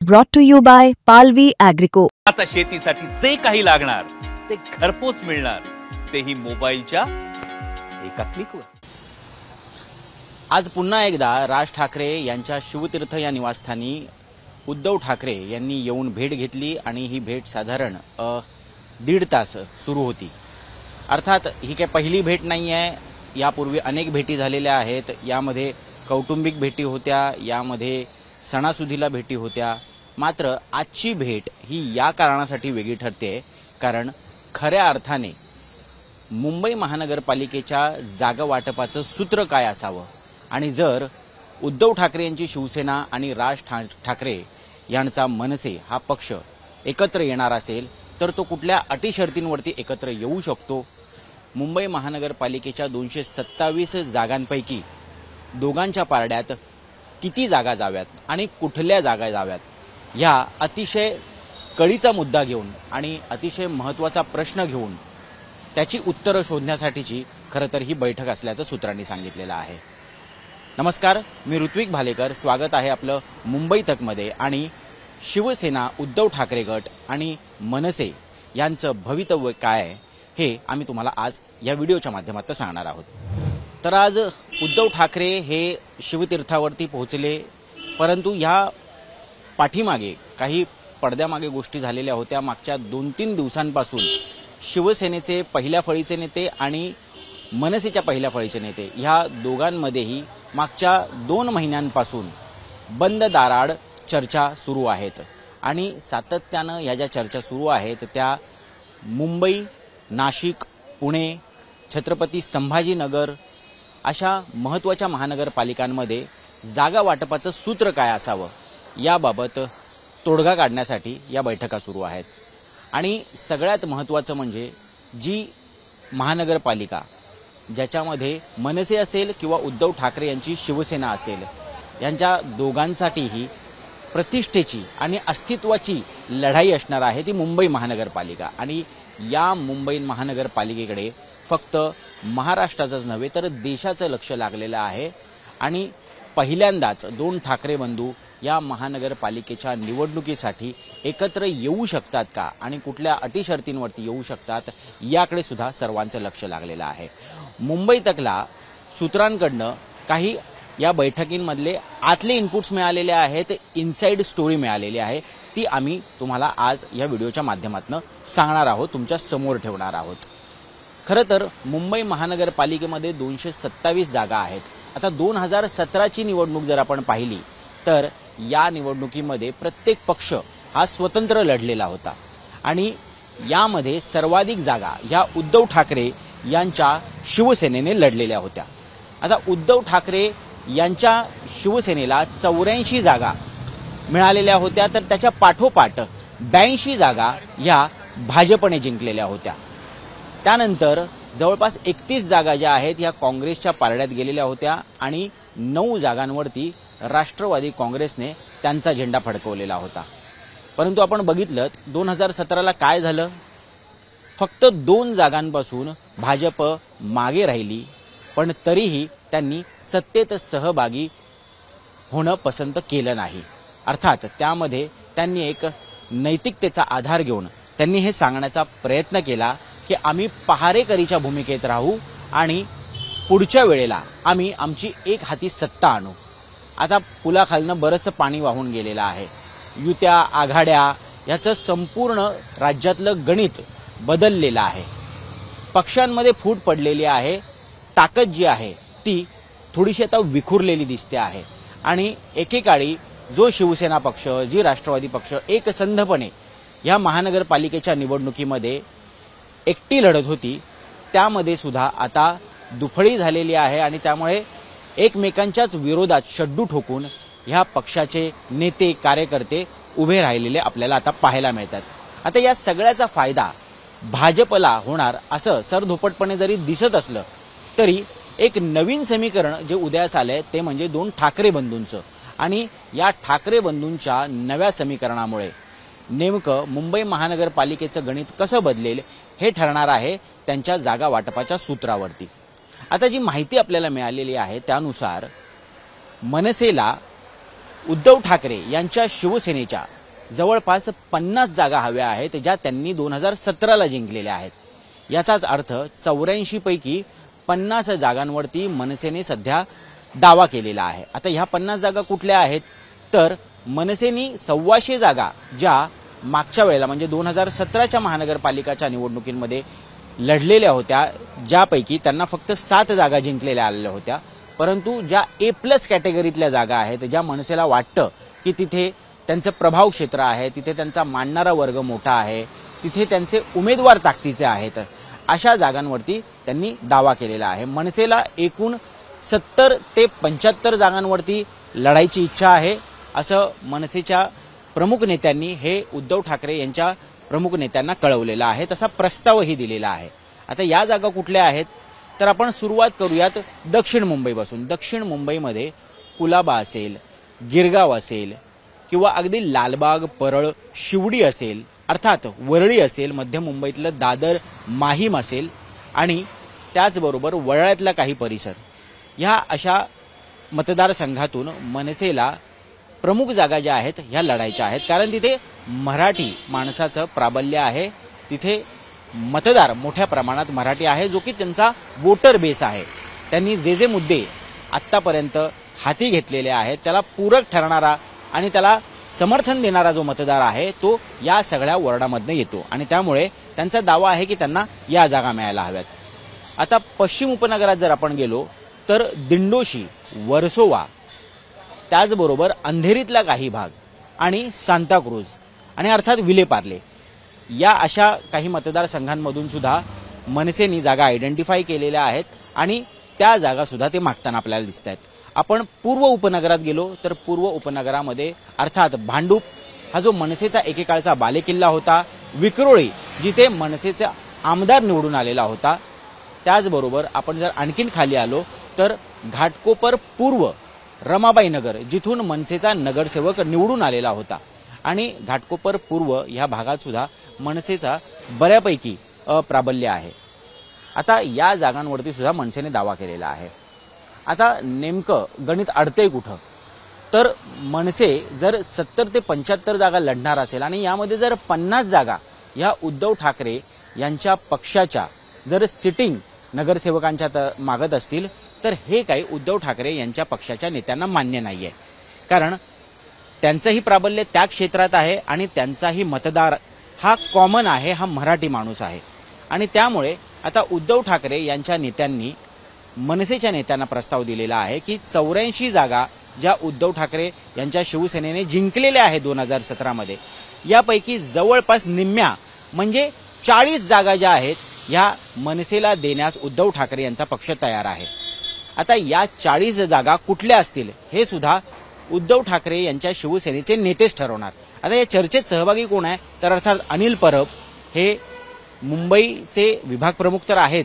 Brought to you by Palvi Agrico. आता शेतीसाठी जे काही लागणार ते घरपोच मिळणार, तेही मोबाईलच्या एका क्लिकवर। आज पुन्हा एकदा राज ठाकरे यांच्या शिवतीर्थ या निवासस्थानी उद्धव ठाकरे यांनी येऊन भेट घेतली आणि ही भेट साधारण 1.5 तास सुरू होती। अर्थात ही काही पहिली भेट नाही आहे, यापूर्वी अनेक भेटी झालेल्या आहेत। यामध्ये कौटुंबिक भेटी होत्या, यामध्ये सणासुदीला भेटी होत्या। मात्र आजची भेट ही या कारणासाठी वेगळी ठरते कारण खऱ्या अर्थाने मुंबई महानगरपालिकेच्या जागा वाटपाचं सूत्र काय असावं आणि जर उद्धव ठाकरे यांची शिवसेना आणि राज ठाकरे यांचा मनसे हा पक्ष एकत्र येणार असेल तर तो कुठल्या अटी शर्तींवरती एकत्र येऊ शकतो। मुंबई महानगरपालिकेच्या 227 जागांपैकी दोघांच्या पारड्यात किती जागा जाव्यात आणि कुठल्या जागा जाव्यात, या अतिशय कळीचा मुद्दा घेऊन आणि अतिशय महत्त्वाचा प्रश्न घेऊन त्याची उत्तरं शोधण्यासाठीची खरं तर ही बैठक असल्याचं सूत्रांनी सांगितलेलं आहे। नमस्कार, मी ऋत्विक भालेकर, स्वागत आहे आपलं मुंबई तकमध्ये। आणि शिवसेना, उद्धव ठाकरे गट आणि मनसे यांचं भवितव्य काय आहे हे आम्ही तुम्हाला आज या व्हिडिओच्या माध्यमातून सांगणार आहोत। तर आज उद्धव ठाकरे हे शिवतीर्थावरती पोहोचले, परंतु या पाठीमागे काही पडद्यामागे गोष्टी झालेल्या होत्या। मागच्या 2-3 दिवसांपासून शिवसेनेचे पहिल्या फळीचे नेते आणि मनसेच्या पहिल्या फळीचे नेते ह्या दोघांमध्येही मागच्या 2 महिन्यांपासून बंद दाराआड चर्चा सुरू आहेत आणि सातत्यानं या ज्या चर्चा सुरू आहेत त्या मुंबई, नाशिक, पुणे, छत्रपती संभाजीनगर अशा महत्त्वाच्या महानगरपालिकांमध्ये जागा वाटपाचं सूत्र काय असावं याबाबत तोडगा काढण्यासाठी या बैठका सुरू आहेत। आणि सगळ्यात महत्त्वाचं म्हणजे जी महानगरपालिका ज्याच्यामध्ये मनसे असेल किंवा उद्धव ठाकरे यांची शिवसेना असेल, यांच्या दोघांसाठीही प्रतिष्ठेची आणि अस्तित्वाची लढाई असणार आहे ती मुंबई महानगरपालिका। आणि या मुंबई महानगरपालिकेकडे फक्त महाराष्ट्राचंच नव्हे तर देशाचं लक्ष लागलेलं आहे आणि पहिल्यांदाच 2 ठाकरे बंधू या महानगरपालिकेच्या निवडणुकीसाठी एकत्र येऊ शकतात का आणि कुठल्या अटी शर्तींवरती येऊ शकतात याकडे सुद्धा सर्वांचं लक्ष लागलेलं आहे। मुंबई तकला सूत्रांकडनं काही या बैठकींमधले आतले इनपुट्स मिळालेले आहेत, इनसाइड स्टोरी मिळालेली आहे, ती आम्ही तुम्हाला आज या व्हिडिओच्या माध्यमातून सांगणार आहोत, तुमच्या समोर ठेवणार आहोत। खरं तर मुंबई महानगरपालिकेमध्ये 227 जागा आहेत। आता 2017ची निवडणूक जर आपण पाहिली तर या निवडणुकीमध्ये प्रत्येक पक्ष हा स्वतंत्र लढलेला होता आणि यामध्ये सर्वाधिक जागा या उद्धव ठाकरे यांच्या शिवसेनेने लढलेल्या होत्या। आता उद्धव ठाकरे यांच्या शिवसेनेला 84 जागा मिळालेल्या होत्या, तर त्याच्या पाठोपाठ 82 जागा या भाजपने जिंकलेल्या होत्या। त्यानंतर जवळपास 31 जागा ज्या आहेत या काँग्रेसच्या पारड्यात गेलेल्या होत्या आणि 9 जागांवरती राष्ट्रवादी काँग्रेसने त्यांचा झेंडा फडकवलेला होता। परंतु आपण बघितलं 2017ला काय झालं, फक्त 2 जागांपासून भाजप मागे राहिली, पण तरीही त्यांनी सत्तेत सहभागी होणं पसंत केलं नाही। अर्थात त्यामध्ये त्यांनी एक नैतिकतेचा आधार घेऊन त्यांनी हे सांगण्याचा प्रयत्न केला की आम्ही पहारेकरीच्या भूमिकेत राहू आणि पुढच्या वेळेला आम्ही आमची एक हाती सत्ता आणू। आता पुलाखालनं बरंचसं पाणी वाहून गेलेलं आहे, युत्या आघाड्या याचं संपूर्ण राज्यातलं गणित बदललेलं आहे, पक्षांमध्ये फूट पडलेली आहे, ताकद जी आहे ती थोडीशी आता विखुरलेली दिसते आहे आणि एकेकाळी जो शिवसेना पक्ष, जी राष्ट्रवादी पक्ष एकसंधपणे या महानगरपालिकेच्या निवडणुकीमध्ये एकटी लढत होती त्यामध्ये सुद्धा आता दुफळी झालेली आहे आणि त्यामुळे एकमेकांच्याच विरोधात शड्डू ठोकून ह्या पक्षाचे नेते, कार्यकर्ते उभे राहिलेले आपल्याला आता पाहायला मिळतात। आता या सगळ्याचा फायदा भाजपला होणार असं सरधोपटपणे जरी दिसत असलं तरी एक नवीन समीकरण जे उदयास आलंय ते म्हणजे 2 ठाकरे बंधूंचं आणि या ठाकरे बंधूंच्या नव्या समीकरणामुळे नेमकं मुंबई महानगरपालिकेचं गणित कसं बदलेल हे ठरणार आहे त्यांच्या जागा वाटपाच्या सूत्रावरती। आता जी माहिती आपल्याला मिळालेली आहे त्यानुसार मनसेला उद्धव ठाकरे यांच्या शिवसेनेच्या जवळपास 50 जागा हव्या आहेत ज्या त्यांनी 2017ला जिंकलेल्या आहेत। याचाच अर्थ 84 पैकी 50 जागांवरती मनसेने सध्या दावा केलेला आहे। आता ह्या 50 जागा कुठल्या आहेत तर मनसेने 125 जागा ज्या मागच्या वेळेला म्हणजे 2017च्या महानगरपालिकाच्या निवडणुकीमध्ये लढलेल्या होत्या, ज्यापैकी त्यांना फक्त 7 जागा जिंकलेल्या आलेल्या होत्या, परंतु ज्या A+ कॅटेगरीतल्या जागा आहेत, ज्या मनसेला वाटतं की तिथे त्यांचं प्रभाव क्षेत्र आहे, तिथे त्यांचा मानणारा वर्ग मोठा आहे, तिथे त्यांचे उमेदवार ताकदीचे आहेत, अशा जागांवरती त्यांनी दावा केलेला आहे। मनसेला एकूण 70 ते 75 जागांवरती लढायची इच्छा आहे, असं मनसेच्या प्रमुख नेत्यांनी हे उद्धव ठाकरे यांच्या प्रमुख नेत्यांना कळवलेलं आहे, तसा प्रस्तावही दिलेला आहे। आता या जागा कुठल्या आहेत तर आपण सुरुवात करूयात दक्षिण मुंबईपासून। दक्षिण मुंबईमध्ये कुलाबा असेल, गिरगाव असेल किंवा अगदी लालबाग, परळ, शिवडी असेल, अर्थात वरळी असेल, मध्य मुंबईतलं दादर, माहीम असेल आणि त्याचबरोबर वडाळ्यातला काही परिसर, ह्या अशा मतदारसंघातून मनसेला प्रमुख जागा ज्या आहेत ह्या लढायच्या आहेत, कारण तिथे मराठी माणसाचं प्राबल्य आहे, तिथे मतदार मोठ्या प्रमाणात मराठी आहे, जो की त्यांचा वोटर बेस आहे। त्यांनी जे मुद्दे आत्तापर्यंत हाती घेतलेले आहेत त्याला पूरक ठरणारा आणि त्याला समर्थन देणारा जो मतदार आहे तो या सगळ्या वॉर्डामधनं येतो आणि त्यामुळे त्यांचा दावा आहे की त्यांना या जागा मिळायला हव्यात। आता पश्चिम उपनगरात जर आपण गेलो तर दिंडोशी, वर्सोवा, त्याचबरोबर अंधेरीतला काही भाग आणि सांताक्रूज आणि अर्थात विलेपार्ले, या अशा काही मतदारसंघांमधून सुद्धा मनसेनी जागा आयडेंटिफाय केलेल्या आहेत आणि त्या जागा सुद्धा ते मागताना आपल्याला दिसत आहेत। आपण पूर्व उपनगरात गेलो तर पूर्व उपनगरामध्ये अर्थात भांडूप हा जो मनसेचा एकेकाळचा बालेकिल्ला होता, विक्रोळी जिथे मनसेचा आमदार निवडून आलेला होता, त्याचबरोबर आपण जर आणखीन खाली आलो तर घाटकोपर पूर्व, रमाबाई नगर जिथून मनसेचा नगरसेवक निवडून आलेला होता आणि घाटकोपर पूर्व ह्या भागात सुद्धा मनसेचा बऱ्यापैकी प्राबल्य आहे। आता या जागांवरती सुद्धा मनसेने दावा केलेला आहे। आता नेमकं गणित अडतंय कुठं तर मनसे जर 70 ते 75 जागा लढणार असेल आणि यामध्ये जर 50 जागा या उद्धव ठाकरे यांच्या पक्षाच्या जर सिटिंग नगरसेवकांच्या मागत असतील तर हे काही उद्धव ठाकरे यांच्या पक्षाच्या नेत्यांना मान्य नाहीये, कारण त्यांचंही प्राबल्य त्या क्षेत्रात आहे आणि त्यांचाही मतदार हा कॉमन आहे, हा मराठी माणूस आहे आणि त्यामुळे आता उद्धव ठाकरे यांच्या नेत्यांनी मनसेच्या नेत्यांना प्रस्ताव दिलेला आहे की 84 जागा ज्या उद्धव ठाकरे यांच्या शिवसेनेने जिंकलेल्या आहेत 2017 मध्ये, यापैकी जवळपास निम्म्या म्हणजे 40 जागा ज्या आहेत ह्या मनसेला देण्यास उद्धव ठाकरे यांचा पक्ष तयार आहे। आता या 40 जागा कुठल्या असतील हे सुद्धा उद्धव ठाकरे यांच्या शिवसेनेचे नेतेच ठरवणार। आता या चर्चेत सहभागी कोण आहे तर अर्थात अनिल परब हे मुंबईचे विभाग प्रमुख तर आहेत,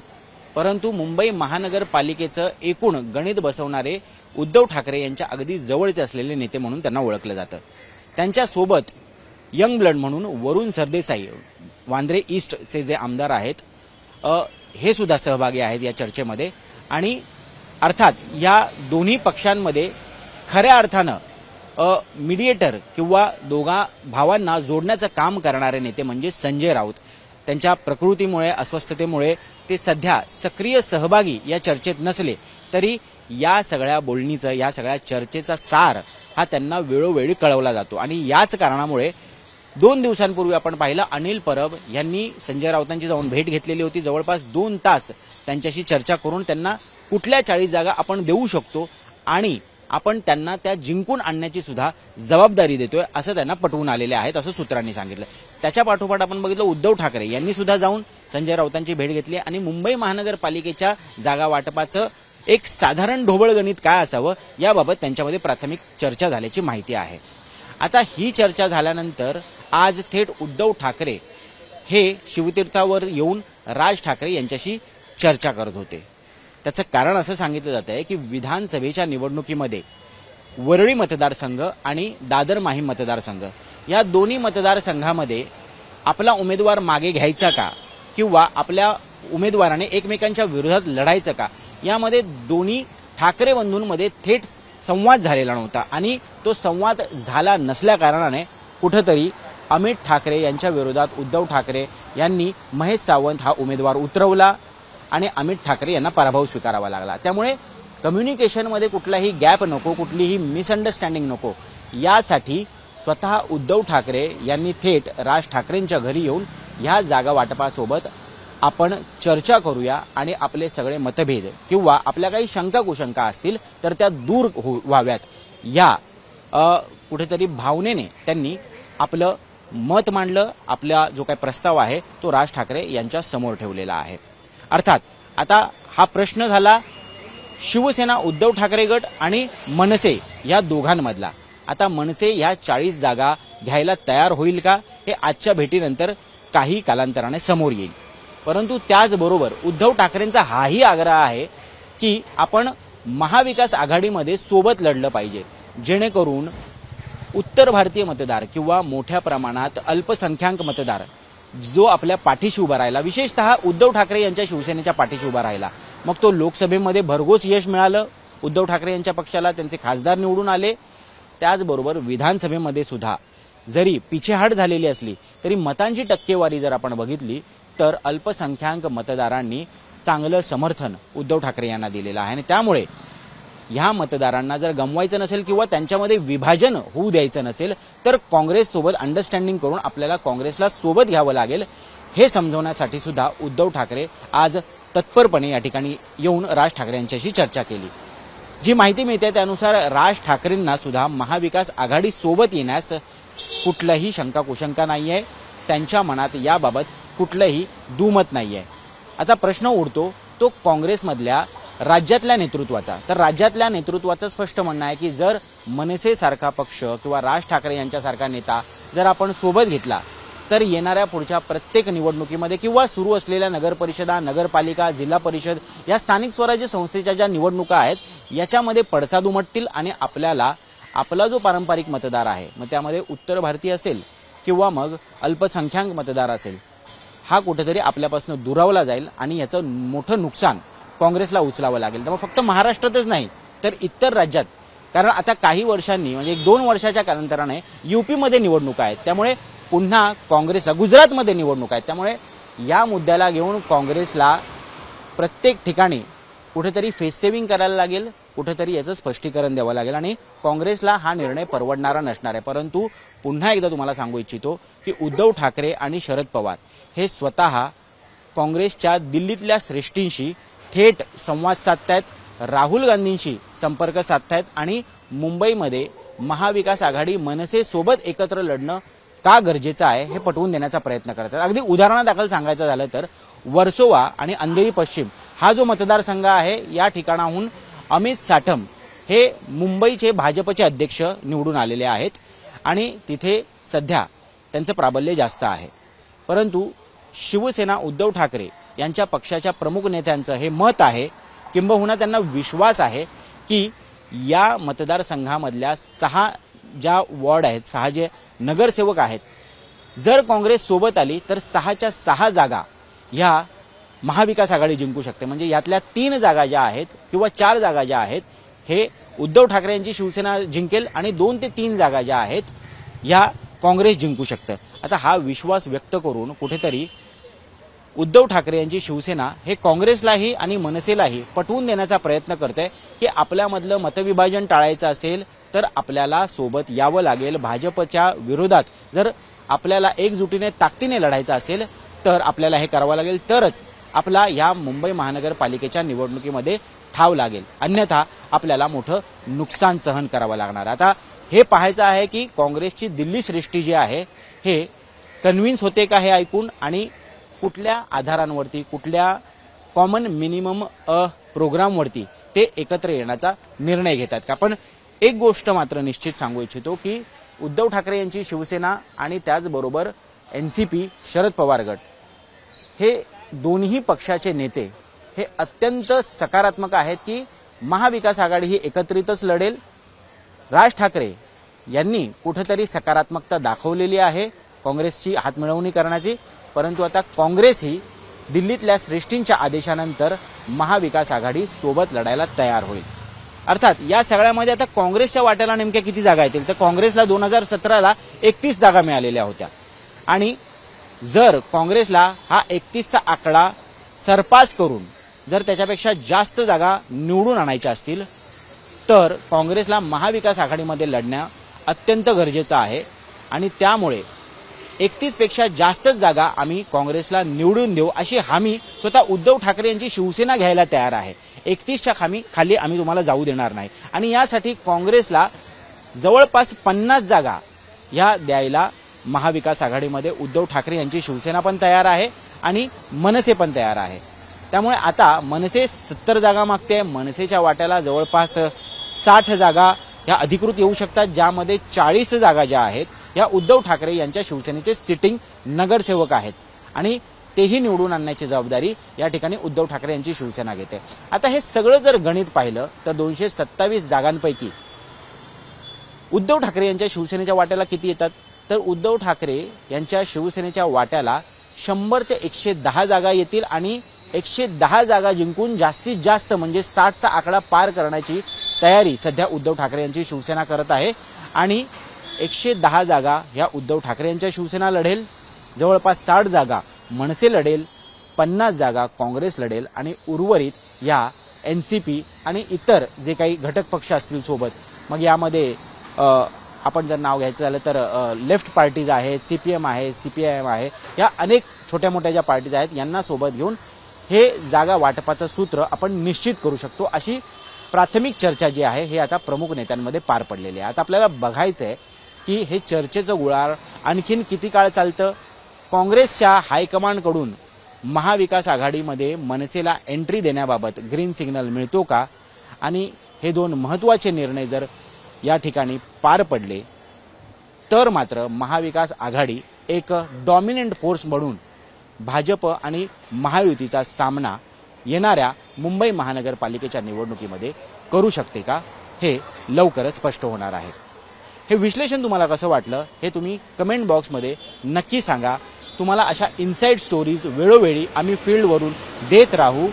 परंतु मुंबई महानगरपालिकेचं एकूण गणित बसवणारे उद्धव ठाकरे यांच्या अगदी जवळचे असलेले नेते म्हणून त्यांना ओळखलं जातं। त्यांच्यासोबत यंग ब्लड म्हणून वरुण सरदेसाई, वांद्रे ईस्टचे जे आमदार आहेत, हे सुद्धा सहभागी आहेत या चर्चेमध्ये आणि अर्थात या दोन्ही पक्षांमध्ये खऱ्या अर्थानं मीडिएटर किंवा दोघा भावांना जोडण्याचं काम करणारे नेते म्हणजे संजय राऊत। त्यांच्या प्रकृतीमुळे, अस्वस्थतेमुळे ते सध्या सक्रिय सहभागी या चर्चेत नसले तरी या सगळ्या बोलणीचं, या सगळ्या चर्चेचा सार हा त्यांना वेळोवेळी कळवला जातो आणि याच कारणामुळे 2 दिवसांपूर्वी आपण पाहिलं अनिल परब यांनी संजय राऊतांची जाऊन भेट घेतलेली होती। जवळपास 2 तास त्यांच्याशी चर्चा करून त्यांना कुठल्या 40 जागा आपण देऊ शकतो आणि आपण त्यांना त्या जिंकून आणण्याची सुद्धा जबाबदारी देतोय असं त्यांना पटवून आलेले आहेत, असं सूत्रांनी सांगितलं। त्याच्या पाठोपाठ आपण बघितलं उद्धव ठाकरे यांनी सुद्धा जाऊन संजय राऊतांची भेट घेतली आणि मुंबई महानगरपालिकेच्या जागा वाटपाचं एक साधारण ढोबळ गणित काय असावं याबाबत त्यांच्यामध्ये प्राथमिक चर्चा झाल्याची माहिती आहे। आता ही चर्चा झाल्यानंतर आज थेट उद्धव ठाकरे हे शिवतीर्थावर येऊन राज ठाकरे यांच्याशी चर्चा करत होते। त्याचं कारण असं सांगितलं जात आहे की विधानसभेच्या निवडणुकीमध्ये वरळी मतदारसंघ आणि दादर माहीम मतदारसंघ या दोन्ही मतदारसंघामध्ये आपला उमेदवार मागे घ्यायचा का किंवा आपल्या उमेदवाराने एकमेकांच्या विरोधात लढायचं का, यामध्ये दोन्ही ठाकरे बंधूंमध्ये थेट संवाद झालेला नव्हता आणि तो संवाद झाला नसल्या कारणाने कुठेतरी अमित ठाकरे यांच्या विरोधात उद्धव ठाकरे यांनी महेश सावंत हा उमेदवार उतरवला आणि अमित ठाकरे यांना पराभव स्वीकारावा लागला। त्यामुळे कम्युनिकेशनमध्ये कुठलाही गॅप नको, कुठलीही मिसअंडरस्टँडिंग नको, यासाठी स्वतः उद्धव ठाकरे यांनी थेट राज ठाकरेंच्या घरी येऊन ह्या जागा वाटपासोबत आपण चर्चा करूया आणि आपले सगळे मतभेद किंवा आपल्या काही शंका कुशंका असतील तर त्या दूर व्हाव्यात, या कुठेतरी भावनेने त्यांनी आपलं मत मांडलं। आपला जो काही प्रस्ताव आहे तो राज ठाकरे यांच्या समोर ठेवलेला आहे। अर्थात आता हा प्रश्न झाला शिवसेना उद्धव ठाकरे गट आणि मनसे या दोघांमधला। आता मनसे ह्या 40 जागा घ्यायला तयार होईल का हे आजच्या भेटीनंतर काही कालांतराने समोर येईल। परंतु त्याचबरोबर उद्धव ठाकरेंचा हाही आग्रह आहे की आपण महाविकास आघाडीमध्ये सोबत लढलं पाहिजे, जेणेकरून उत्तर भारतीय मतदार किंवा मोठ्या प्रमाणात अल्पसंख्याक मतदार जो आपल्या पाठीशी उभा राहिला, विशेषतः उद्धव ठाकरे यांच्या शिवसेनेच्या पाठीशी उभा राहिला, मग तो लोकसभेमध्ये भरघोस यश मिळालं उद्धव ठाकरे यांच्या पक्षाला, त्यांचे खासदार निवडून आले। त्याचबरोबर विधानसभेमध्ये सुद्धा जरी पिछेहाट झालेली असली तरी मतांची टक्केवारी जर आपण बघितली तर अल्पसंख्याक मतदारांनी चांगलं समर्थन उद्धव ठाकरे यांना दिलेलं आहे आणि त्यामुळे ह्या मतदारांना जर गमवायचं नसेल किंवा त्यांच्यामध्ये विभाजन होऊ द्यायचं नसेल तर काँग्रेस सोबत अंडरस्टँडिंग करून आपल्याला काँग्रेसला सोबत घ्यावं लागेल, हे समजवण्यासाठी सुद्धा उद्धव ठाकरे आज तत्परपणे या ठिकाणी येऊन राज ठाकरे यांच्याशी चर्चा केली। जी माहिती मिळते त्यानुसार राज ठाकरेंना सुद्धा महाविकास आघाडी सोबत येण्यास कुठलाही शंका कुशंका नाहीये, त्यांच्या मनात याबाबत कुठलंही दुमत नाहीये। आता प्रश्न उरतो तो काँग्रेसमधल्या राज्यातल्या नेतृत्वाचा। तर राज्यातल्या नेतृत्वाचं स्पष्ट म्हणणं आहे की जर मनसे सारखा पक्ष किंवा राज ठाकरे यांच्यासारखा नेता जर आपण सोबत घेतला तर येणाऱ्या पुढच्या प्रत्येक निवडणुकीमध्ये किंवा सुरू असलेल्या नगर परिषदा, नगरपालिका, जिल्हा परिषद या स्थानिक स्वराज्य संस्थेच्या ज्या निवडणुका आहेत याच्यामध्ये पडसाद उमटतील आणि आपल्याला आपला जो पारंपरिक मतदार आहे, मग त्यामध्ये उत्तर भारतीय असेल किंवा मग अल्पसंख्याक मतदार असेल, हा कुठेतरी आपल्यापासून दुरावला जाईल आणि याचं मोठं नुकसान काँग्रेसला उचलावं लागेल। त्यामुळे फक्त महाराष्ट्रातच नाही तर इतर राज्यात, कारण आता काही वर्षांनी म्हणजे 1-2 वर्षाच्या कालांतराने यूपीमध्ये निवडणुका आहेत, त्यामुळे पुन्हा काँग्रेसला गुजरातमध्ये निवडणूक आहेत, त्यामुळे या मुद्द्याला घेऊन काँग्रेसला प्रत्येक ठिकाणी कुठेतरी फेस सेव्हिंग करायला लागेल, कुठेतरी याचं स्पष्टीकरण द्यावं लागेल आणि काँग्रेसला हा निर्णय परवडणारा नसणार आहे। परंतु पुन्हा एकदा तुम्हाला सांगू इच्छितो की उद्धव ठाकरे आणि शरद पवार हे स्वतः काँग्रेसच्या दिल्लीतल्या श्रेष्ठींशी थेट संवाद साधतायत, राहुल गांधींशी संपर्क साधतायत आणि मुंबईमध्ये महाविकास आघाडी मनसे सोबत एकत्र लढणं का गरजेचं आहे हे पटवून देण्याचा प्रयत्न करतात। अगदी उदाहरणादाखल सांगायचं झालं तर वर्सोवा आणि अंधेरी पश्चिम हा जो मतदारसंघ आहे या ठिकाणाहून अमित साठम हे मुंबईचे भाजपचे अध्यक्ष निवडून आलेले आहेत आणि तिथे सध्या त्यांचं प्राबल्य जास्त आहे। परंतु शिवसेना उद्धव ठाकरे यांच्या पक्षाच्या प्रमुख नेत्यांचं हे मत आहे, किंबहुना त्यांना विश्वास आहे की या मतदारसंघामधल्या 6 ज्या वॉर्ड आहेत, 6 जे नगरसेवक आहेत, जर काँग्रेस सोबत आली तर 6च्या 6 जागा ह्या महाविकास आघाडी जिंकू शकते। म्हणजे यातल्या 3 जागा ज्या आहेत किंवा 4 जागा ज्या आहेत हे उद्धव ठाकरे यांची शिवसेना जिंकेल आणि 2 ते 3 जागा ज्या आहेत ह्या काँग्रेस जिंकू शकतं। आता हा विश्वास व्यक्त करून कुठेतरी उद्धव ठाकरे यांची शिवसेना हे काँग्रेसलाही आणि मनसेलाही पटवून देण्याचा प्रयत्न करते की आपल्यामधलं मतविभाजन टाळायचं असेल तर आपल्याला सोबत यावं लागेल, भाजपच्या विरोधात जर आपल्याला एकजुटीने ताकदीने लढायचं असेल तर आपल्याला हे करावं लागेल, तरच आपला या मुंबई महानगरपालिकेच्या निवडणुकीमध्ये ठाव लागेल, अन्यथा आपल्याला मोठं नुकसान सहन करावं लागणार। आता हे पाहायचं आहे की काँग्रेसची दिल्ली श्रेष्ठी जी आहे हे कन्व्हिन्स होते का हे ऐकून आणि कुठल्या आधारांवरती, कुठल्या कॉमन मिनिमम प्रोग्रामवरती ते एकत्र येण्याचा निर्णय घेतात का। पण एक गोष्ट मात्र निश्चित सांगू इच्छितो की उद्धव ठाकरे यांची शिवसेना आणि त्याचबरोबर एनसीपी शरद पवार गट हे दोन्ही पक्षाचे नेते हे अत्यंत सकारात्मक आहेत की महाविकास आघाडी ही एकत्रितच लढेल। राज ठाकरे यांनी कुठेतरी सकारात्मकता दाखवलेली आहे काँग्रेसची हातमिळवणी करण्याची, परंतु आता काँग्रेस ही दिल्लीतल्या श्रेष्ठींच्या आदेशानंतर महाविकास आघाडी सोबत लढायला तयार होईल। अर्थात या सगळ्यामध्ये आता काँग्रेसच्या वाट्याला नेमक्या किती जागा येतील, तर काँग्रेसला 2017ला 31 जागा मिळालेल्या होत्या आणि जर काँग्रेसला हा 31चा आकडा सरपास करून जर त्याच्यापेक्षा जास्त जागा निवडून आणायच्या असतील तर काँग्रेसला महाविकास आघाडीमध्ये लढणं अत्यंत गरजेचं आहे आणि त्यामुळे 31 पेक्षा जास्तच जागा आम्ही काँग्रेसला निवडून देऊ अशी हमी स्वतः उद्धव ठाकरे यांची शिवसेना घ्यायला तयार आहे. 31च्या खाली आम्ही तुम्हाला जाऊ देणार नाही आणि यासाठी काँग्रेसला जवळपास 50 जागा ह्या द्यायला महाविकास आघाडीमध्ये उद्धव ठाकरे यांची शिवसेना पण तयार आहे आणि मनसे पण तयार आहे. त्यामुळे आता मनसे 70 जागा मागते. मनसेच्या वाट्याला जवळपास 60 जागा ह्या अधिकृत येऊ शकतात, ज्यामध्ये 40 जागा ज्या आहेत या उद्धव ठाकरे यांच्या शिवसेनेचे सिटिंग नगरसेवक आहेत आणि तेही निवडून आणण्याची जबाबदारी या ठिकाणी उद्धव ठाकरे यांची शिवसेना घेते. आता हे सगळं जर गणित पाहिलं तर 227 जागांपैकी उद्धव ठाकरे यांच्या शिवसेनेच्या वाट्याला किती येतात, तर उद्धव ठाकरे यांच्या शिवसेनेच्या वाट्याला 100 ते 110 जागा येतील आणि 110 जागा जिंकून जास्तीत जास्त म्हणजे 60चा आकडा पार करण्याची तयारी सध्या उद्धव ठाकरे यांची शिवसेना करत आहे आणि 110 जागा ह्या उद्धव ठाकरे यांच्या शिवसेना लढेल, जवळपास 60 जागा मनसे लढेल, 50 जागा काँग्रेस लढेल आणि उर्वरित या एनसीपी आणि इतर जे काही घटक पक्ष असतील सोबत. मग यामध्ये आपण जर नाव घ्यायचं झालं तर लेफ्ट पार्टीज आहेत, सीपीएम आहे, सीपीआयएम आहे, या अनेक छोट्या मोठ्या ज्या पार्टीज आहेत यांना सोबत घेऊन हे जागा वाटपाचं सूत्र आपण निश्चित करू शकतो अशी प्राथमिक चर्चा जी आहे हे आता प्रमुख नेत्यांमध्ये पार पडलेली आहे. आता आपल्याला बघायचं आहे की हे चर्चेचं गुळार आणखीन किती काळ चालतं. काँग्रेसच्या हायकमांडकडून महाविकास आघाडीमध्ये मनसेला एंट्री देण्याबाबत ग्रीन सिग्नल मिळतो का आणि हे दोन महत्त्वाचे निर्णय जर या ठिकाणी पार पडले तर मात्र महाविकास आघाडी एक डॉमिनंट फोर्स म्हणून भाजप आणि महायुतीचा सामना येणाऱ्या मुंबई महानगरपालिकेच्या निवडणुकीमध्ये करू शकते का हे लवकरच स्पष्ट होणार आहे. हे विश्लेषण तुम्हाला कसं वाटलं हे तुम्ही कमेंट बॉक्समध्ये नक्की सांगा. तुम्हाला अशा इनसाइड स्टोरीज वेळोवेळी आम्ही फील्डवरून देत राहू.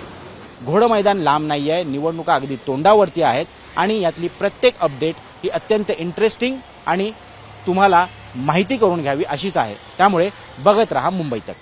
घोडं मैदान लांब नाही आहे, निवडणुका अगदी तोंडावरती आहेत आणि यातली प्रत्येक अपडेट ही अत्यंत इंटरेस्टिंग आणि तुम्हाला माहिती करून घ्यावी अशीच आहे. त्यामुळे बघत राहा मुंबई तक.